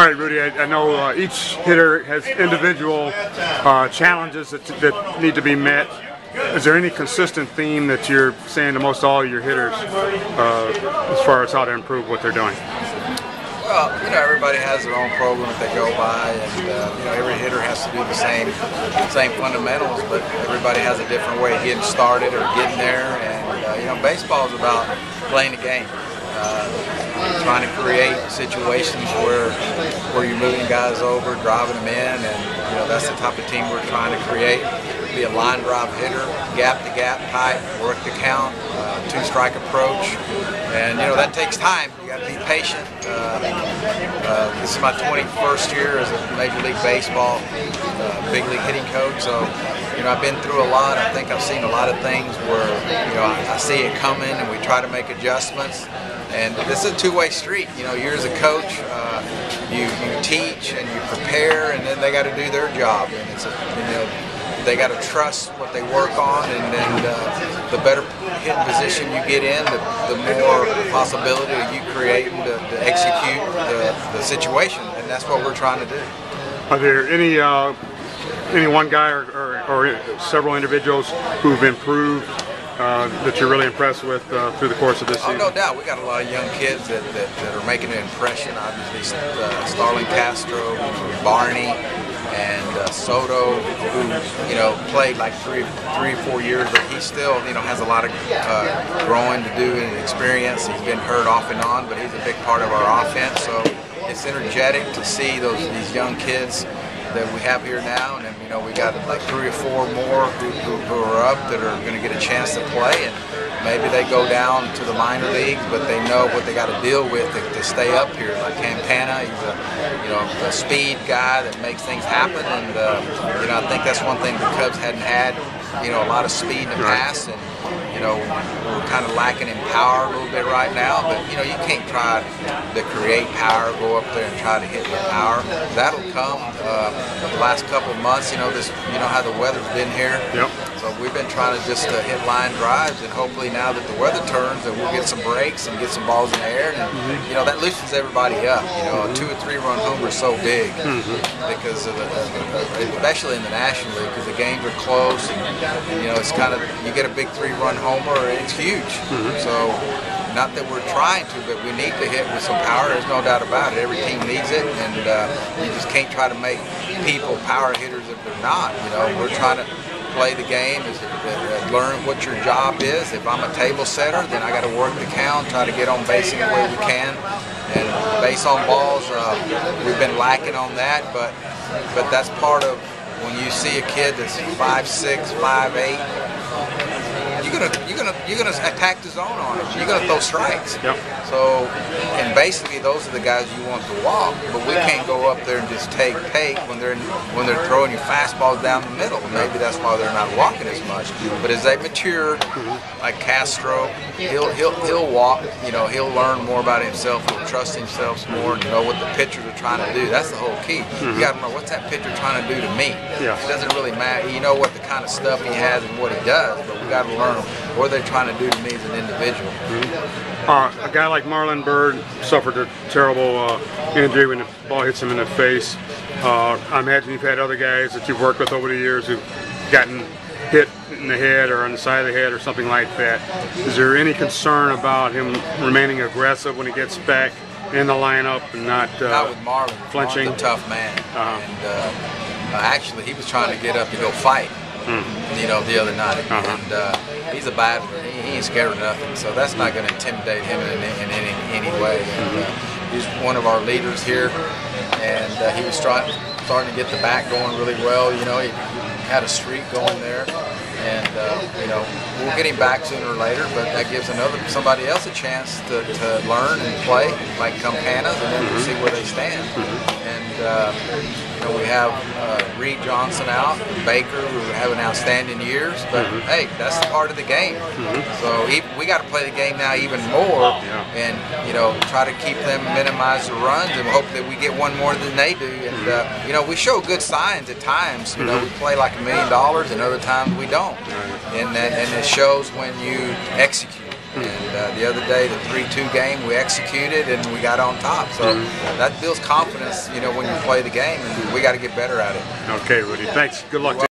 All right, Rudy, I know each hitter has individual challenges that need to be met. Is there any consistent theme that you're saying to most all your hitters as far as how to improve what they're doing? Well, everybody has their own program that they go by, and every hitter has to do the same fundamentals, but everybody has a different way of getting started or getting there. And baseball is about playing the game, trying to create situations where you're moving guys over, driving them in, and that's the type of team we're trying to create. Be a line drive hitter, gap to gap type, work the count, two-strike approach, and that takes time. You got to be patient. This is my 21st year as a Major League Baseball big league hitting coach, so I've been through a lot. I think I've seen a lot of things where I see it coming, and we try to make adjustments. And this is a two-way street. You're as a coach, you teach and you prepare, and then they got to do their job. And it's they got to trust what they work on, and then the better hitting position you get in, the more possibility of you creating to execute the situation, and that's what we're trying to do. Are there any one guy or several individuals who've improved that you're really impressed with through the course of this season? Oh, no doubt. We got a lot of young kids that are making an impression. Obviously, Starlin Castro, Barney, and Soto, who played like three or 4 years, but he still has a lot of growing to do and experience. He's been hurt off and on, but he's a big part of our offense. So it's energetic to see these young kids that we have here now, and then we got like 3 or 4 more who are up that are going to get a chance to play, and maybe they go down to the minor leagues, but they know what they got to deal with to stay up here. Like Campana, he's a speed guy that makes things happen, and I think that's one thing the Cubs hadn't had, a lot of speed in the past, and we're kind of lacking in power a little bit right now, but you can't try to create power, go up there and try to hit with power. That'll come the last couple of months. How the weather's been here. Yep. So we've been trying to just hit line drives, and hopefully now that the weather turns, that we'll get some breaks and get some balls in the air, and that loosens everybody up. A 2 or 3 run homer is so big because of especially in the National League, because the games are close, and it's kind of, you get a big 3-run homer, it's huge. So not that we're trying to, but we need to hit with some power. There's no doubt about it. Every team needs it, and you just can't try to make people power hitters if they're not. We're trying to play the game, learn what your job is. If I'm a table setter, then I got to work the count, try to get on base any way we can, and base on balls. We've been lacking on that, but that's part of when you see a kid that's 5'6", 5'8". You're gonna attack the zone on him. You're gonna throw strikes. Yep. So, and basically those are the guys you want to walk. But we can't go up there and just take when they're throwing your fastballs down the middle. Maybe that's why they're not walking as much. But as they mature, like Castro, he'll walk. He'll learn more about himself. He'll trust himself more and know what the pitchers are trying to do. That's the whole key. You got to know what's that pitcher trying to do to me. Yeah. It doesn't really matter. You know what the kind of stuff he has and what he does, but we got to learn what they're trying to do to me as an individual. A guy like Marlon Byrd suffered a terrible injury when the ball hits him in the face. I imagine you've had other guys that you've worked with over the years who've gotten hit in the head or on the side of the head or something like that. Is there any concern about him remaining aggressive when he gets back in the lineup and not with Marlon. flinching? Marlon's a tough man, and actually he was trying to get up to go fight. The other night, and he's a battler. He ain't scared of nothing, so that's not going to intimidate him in any way. And, he's one of our leaders here, and he was starting to get the bat going really well. He had a streak going there, and we'll get him back sooner or later. But that gives somebody else a chance to learn and play, like Campana, and then we'll see where they stand. And we have Reed Johnson out, and Baker, who are having outstanding years, but hey, that's part of the game. So we got to play the game now even more, and try to keep them, minimize the runs, and hope that we get one more than they do. And we show good signs at times. We play like $1 million, and other times we don't. And it shows when you execute. And the other day, the 3-2 game, we executed and we got on top. So that builds confidence, you know, when you play the game, and we got to get better at it. Okay, Rudy. Thanks. Good luck.